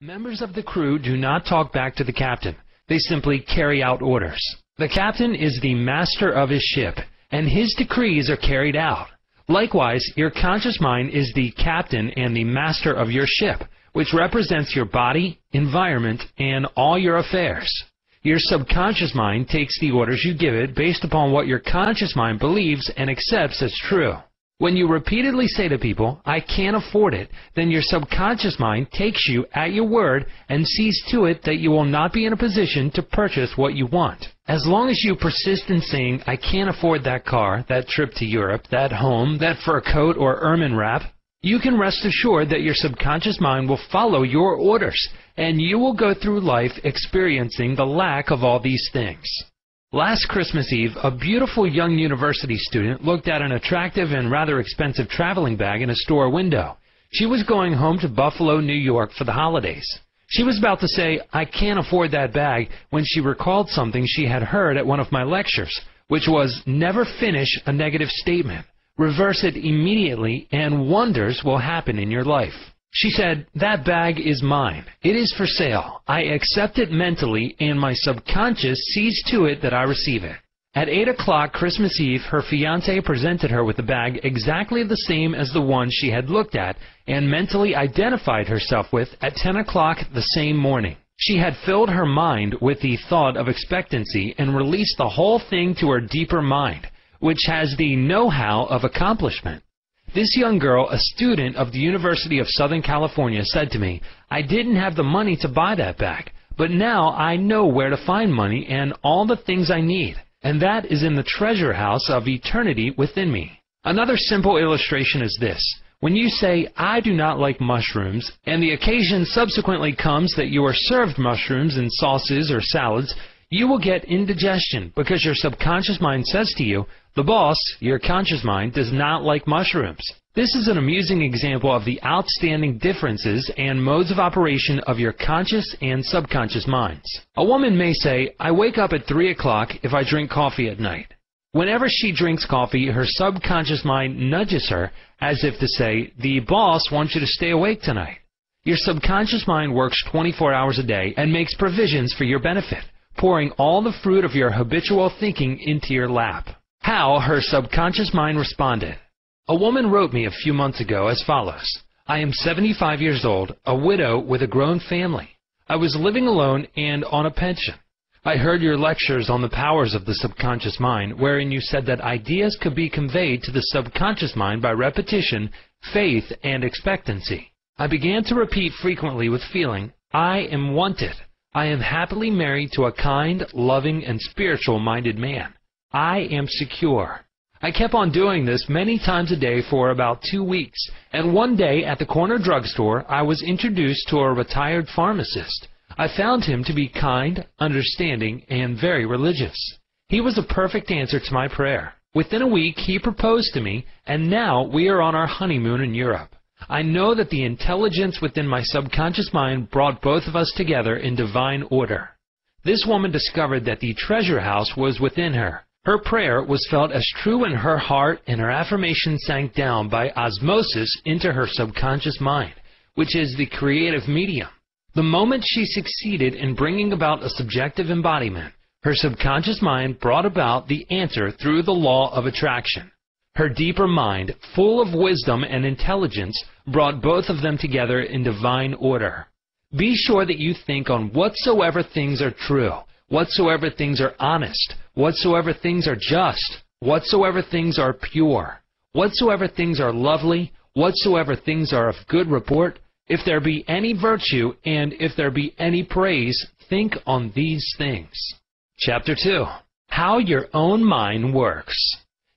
Members of the crew do not talk back to the captain. They simply carry out orders. The captain is the master of his ship, and his decrees are carried out. Likewise, your conscious mind is the captain and the master of your ship, which represents your body, environment, and all your affairs. Your subconscious mind takes the orders you give it based upon what your conscious mind believes and accepts as true. When you repeatedly say to people, "I can't afford it," then your subconscious mind takes you at your word and sees to it that you will not be in a position to purchase what you want. As long as you persist in saying, "I can't afford that car, that trip to Europe, that home, that fur coat or ermine wrap," you can rest assured that your subconscious mind will follow your orders, and you will go through life experiencing the lack of all these things. Last Christmas Eve, a beautiful young university student looked at an attractive and rather expensive traveling bag in a store window. She was going home to Buffalo, New York for the holidays. She was about to say, "I can't afford that bag," when she recalled something she had heard at one of my lectures, which was, never finish a negative statement. Reverse it immediately and wonders will happen in your life. She said, "That bag is mine. It is for sale. I accept it mentally, and my subconscious sees to it that I receive it." At 8 o'clock Christmas Eve, her fiancé presented her with a bag exactly the same as the one she had looked at and mentally identified herself with at 10 o'clock the same morning. She had filled her mind with the thought of expectancy and released the whole thing to her deeper mind, which has the know-how of accomplishment. This young girl, a student of the University of Southern California, said to me, "I didn't have the money to buy that bag, but now I know where to find money and all the things I need, and that is in the treasure house of eternity within me." Another simple illustration is this. When you say, "I do not like mushrooms," and the occasion subsequently comes that you are served mushrooms in sauces or salads, you will get indigestion because your subconscious mind says to you, "The boss, your conscious mind, does not like mushrooms." This is an amusing example of the outstanding differences and modes of operation of your conscious and subconscious minds. A woman may say, "I wake up at 3 o'clock if I drink coffee at night." Whenever she drinks coffee, her subconscious mind nudges her as if to say, "The boss wants you to stay awake tonight." Your subconscious mind works 24 hours a day and makes provisions for your benefit, pouring all the fruit of your habitual thinking into your lap. How her subconscious mind responded. A woman wrote me a few months ago as follows. "I am 75 years old, a widow with a grown family. I was living alone and on a pension. I heard your lectures on the powers of the subconscious mind, wherein you said that ideas could be conveyed to the subconscious mind by repetition, faith, and expectancy. I began to repeat frequently with feeling, 'I am wanted. I am happily married to a kind, loving, and spiritual-minded man. I am secure.' I kept on doing this many times a day for about 2 weeks, and one day at the corner drugstore I was introduced to a retired pharmacist. I found him to be kind, understanding, and very religious. He was a perfect answer to my prayer. Within a week he proposed to me, and now we are on our honeymoon in Europe. I know that the intelligence within my subconscious mind brought both of us together in divine order. This woman discovered that the treasure house was within her. Her prayer was felt as true in her heart, and her affirmation sank down by osmosis into her subconscious mind, which is the creative medium. The moment she succeeded in bringing about a subjective embodiment, her subconscious mind brought about the answer through the law of attraction. Her deeper mind, full of wisdom and intelligence, brought both of them together in divine order. Be sure that you think on whatsoever things are true, whatsoever things are honest, whatsoever things are just, whatsoever things are pure, whatsoever things are lovely, whatsoever things are of good report, if there be any virtue, and if there be any praise, think on these things. Chapter 2. How your own mind works.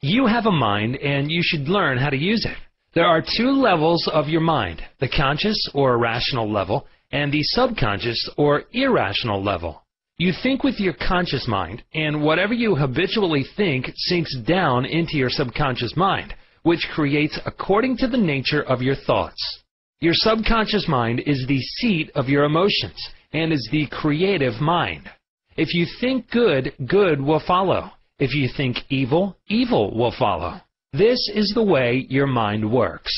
You have a mind, and you should learn how to use it. There are 2 levels of your mind, the conscious or rational level, and the subconscious or irrational level. You think with your conscious mind, and whatever you habitually think sinks down into your subconscious mind, which creates according to the nature of your thoughts. Your subconscious mind is the seat of your emotions and is the creative mind. If you think good, good will follow. If you think evil, evil will follow. This is the way your mind works.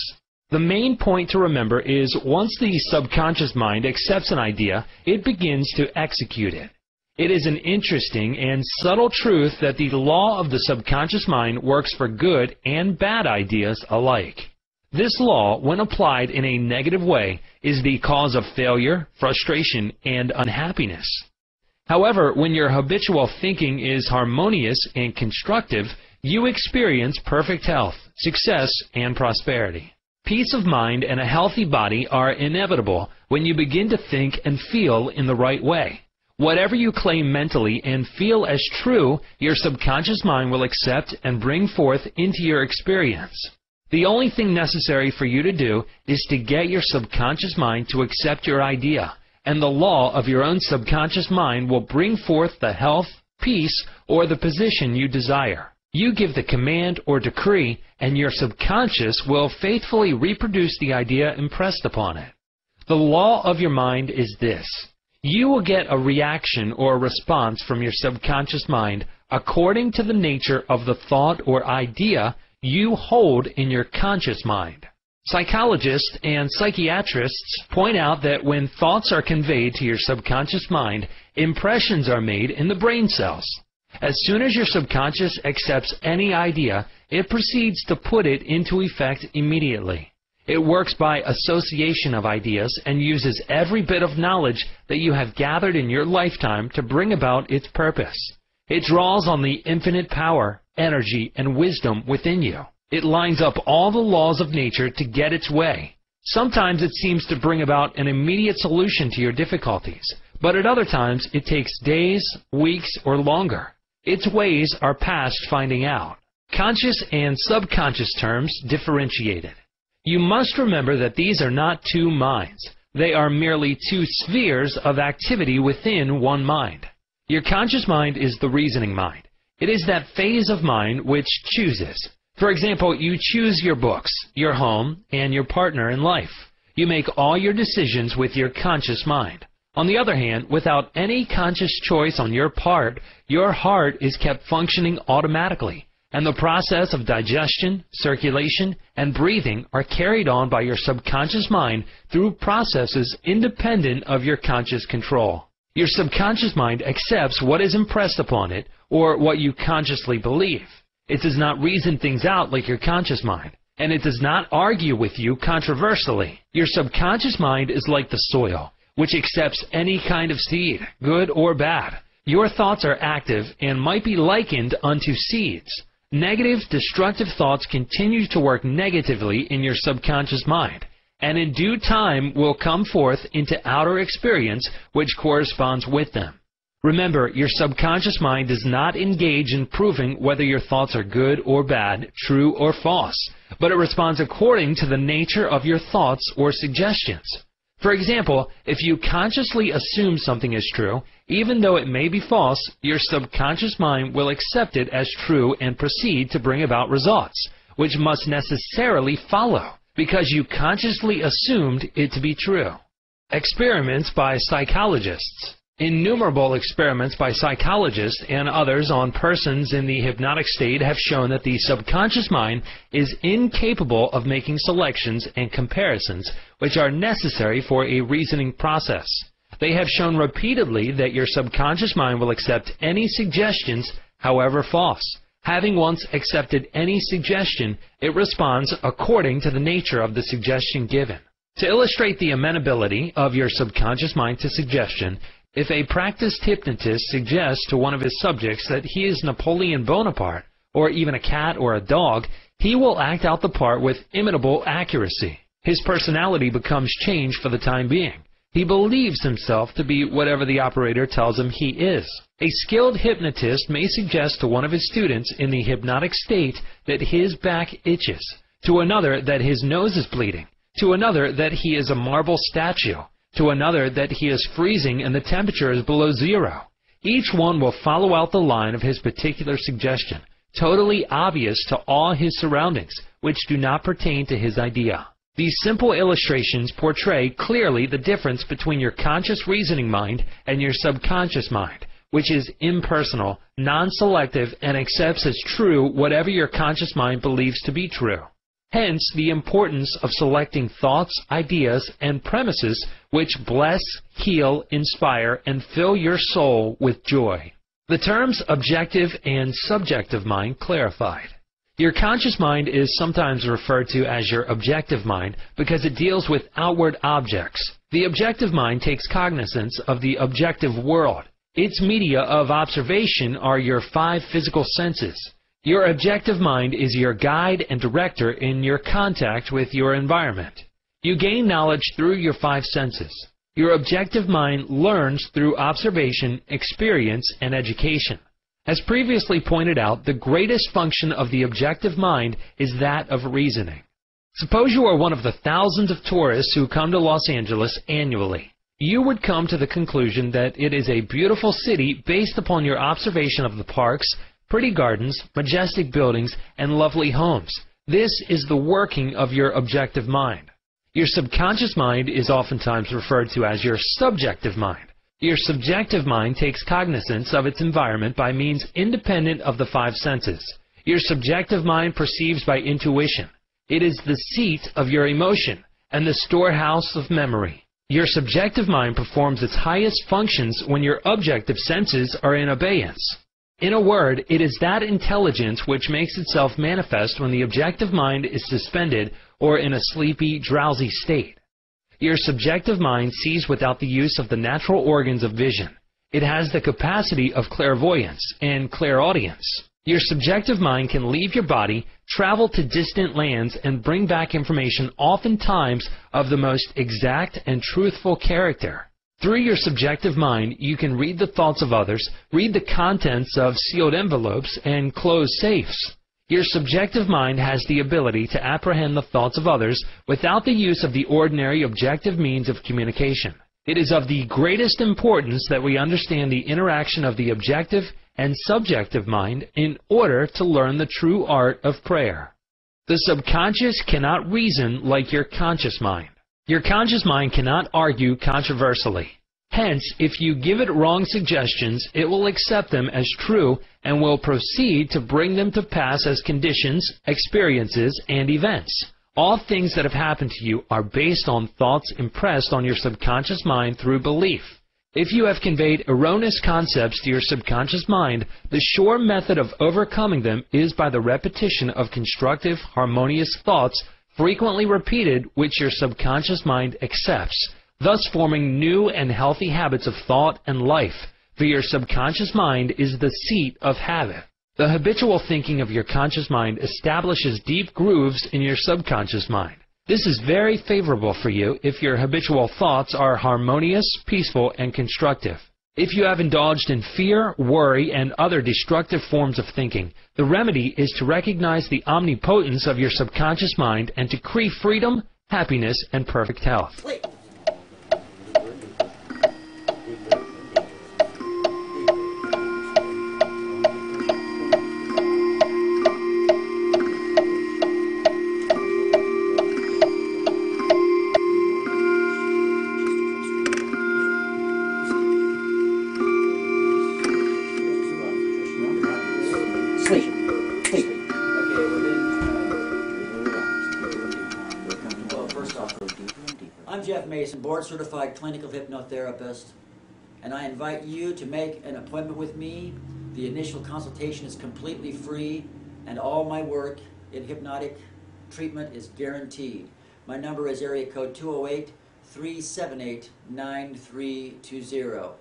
The main point to remember is once the subconscious mind accepts an idea, it begins to execute it. It is an interesting and subtle truth that the law of the subconscious mind works for good and bad ideas alike. This law, when applied in a negative way, is the cause of failure, frustration, and unhappiness. However, when your habitual thinking is harmonious and constructive, you experience perfect health, success, and prosperity. Peace of mind and a healthy body are inevitable when you begin to think and feel in the right way. Whatever you claim mentally and feel as true, your subconscious mind will accept and bring forth into your experience. The only thing necessary for you to do is to get your subconscious mind to accept your idea, and the law of your own subconscious mind will bring forth the health, peace, or the position you desire. You give the command or decree, and your subconscious will faithfully reproduce the idea impressed upon it. The law of your mind is this. You will get a reaction or response from your subconscious mind according to the nature of the thought or idea you hold in your conscious mind. Psychologists and psychiatrists point out that when thoughts are conveyed to your subconscious mind, impressions are made in the brain cells. As soon as your subconscious accepts any idea, it proceeds to put it into effect immediately. It works by association of ideas and uses every bit of knowledge that you have gathered in your lifetime to bring about its purpose. It draws on the infinite power, energy, and wisdom within you. It lines up all the laws of nature to get its way. Sometimes it seems to bring about an immediate solution to your difficulties, but at other times it takes days, weeks, or longer. Its ways are past finding out. Conscious and subconscious terms differentiated. You must remember that these are not two minds. They are merely two spheres of activity within one mind. Your conscious mind is the reasoning mind. It is that phase of mind which chooses. For example, you choose your books, your home, and your partner in life. You make all your decisions with your conscious mind. On the other hand, without any conscious choice on your part, your heart is kept functioning automatically, and the process of digestion, circulation, and breathing are carried on by your subconscious mind through processes independent of your conscious control. Your subconscious mind accepts what is impressed upon it, or what you consciously believe. It does not reason things out like your conscious mind, and it does not argue with you controversially. Your subconscious mind is like the soil, which accepts any kind of seed, good or bad. Your thoughts are active and might be likened unto seeds. Negative, destructive thoughts continue to work negatively in your subconscious mind, and in due time will come forth into outer experience which corresponds with them. Remember, your subconscious mind does not engage in proving whether your thoughts are good or bad, true or false, but it responds according to the nature of your thoughts or suggestions. For example, if you consciously assume something is true, even though it may be false, your subconscious mind will accept it as true and proceed to bring about results, which must necessarily follow, because you consciously assumed it to be true. Experiments by psychologists. Innumerable experiments by psychologists and others on persons in the hypnotic state have shown that the subconscious mind is incapable of making selections and comparisons which are necessary for a reasoning process. They have shown repeatedly that your subconscious mind will accept any suggestions, however false. Having once accepted any suggestion, it responds according to the nature of the suggestion given. To illustrate the amenability of your subconscious mind to suggestion, if a practiced hypnotist suggests to one of his subjects that he is Napoleon Bonaparte, or even a cat or a dog, he will act out the part with imitable accuracy. His personality becomes changed for the time being. He believes himself to be whatever the operator tells him he is. A skilled hypnotist may suggest to one of his students in the hypnotic state that his back itches, to another that his nose is bleeding, to another that he is a marble statue, to another that he is freezing and the temperature is below zero. Each one will follow out the line of his particular suggestion, totally obvious to all his surroundings, which do not pertain to his idea. These simple illustrations portray clearly the difference between your conscious reasoning mind and your subconscious mind, which is impersonal, non-selective, and accepts as true whatever your conscious mind believes to be true. Hence the importance of selecting thoughts, ideas, and premises which bless, heal, inspire, and fill your soul with joy. The terms objective and subjective mind clarified. Your conscious mind is sometimes referred to as your objective mind because it deals with outward objects. The objective mind takes cognizance of the objective world. Its media of observation are your 5 physical senses. Your objective mind is your guide and director in your contact with your environment. You gain knowledge through your 5 senses. Your objective mind learns through observation, experience, and education. As previously pointed out, the greatest function of the objective mind is that of reasoning. Suppose you are one of the thousands of tourists who come to Los Angeles annually. You would come to the conclusion that it is a beautiful city based upon your observation of the parks, pretty gardens, majestic buildings, and lovely homes. This is the working of your objective mind. Your subconscious mind is oftentimes referred to as your subjective mind. Your subjective mind takes cognizance of its environment by means independent of the 5 senses. Your subjective mind perceives by intuition. It is the seat of your emotion and the storehouse of memory. Your subjective mind performs its highest functions when your objective senses are in abeyance. In a word, it is that intelligence which makes itself manifest when the objective mind is suspended or in a sleepy, drowsy state. Your subjective mind sees without the use of the natural organs of vision. It has the capacity of clairvoyance and clairaudience. Your subjective mind can leave your body, travel to distant lands, and bring back information oftentimes of the most exact and truthful character. Through your subjective mind, you can read the thoughts of others, read the contents of sealed envelopes, and close safes. Your subjective mind has the ability to apprehend the thoughts of others without the use of the ordinary objective means of communication. It is of the greatest importance that we understand the interaction of the objective and subjective mind in order to learn the true art of prayer. The subconscious cannot reason like your conscious mind. Your conscious mind cannot argue controversially. Hence, if you give it wrong suggestions, it will accept them as true and will proceed to bring them to pass as conditions, experiences, and events. All things that have happened to you are based on thoughts impressed on your subconscious mind through belief. If you have conveyed erroneous concepts to your subconscious mind, the sure method of overcoming them is by the repetition of constructive, harmonious thoughts frequently repeated, which your subconscious mind accepts, thus forming new and healthy habits of thought and life, for your subconscious mind is the seat of habit. The habitual thinking of your conscious mind establishes deep grooves in your subconscious mind. This is very favorable for you if your habitual thoughts are harmonious, peaceful, and constructive. If you have indulged in fear, worry, and other destructive forms of thinking, the remedy is to recognize the omnipotence of your subconscious mind and decree freedom, happiness, and perfect health. I'm Jeff Mason, board-certified clinical hypnotherapist, and I invite you to make an appointment with me. The initial consultation is completely free, and all my work in hypnotic treatment is guaranteed. My number is area code 208-378-9320.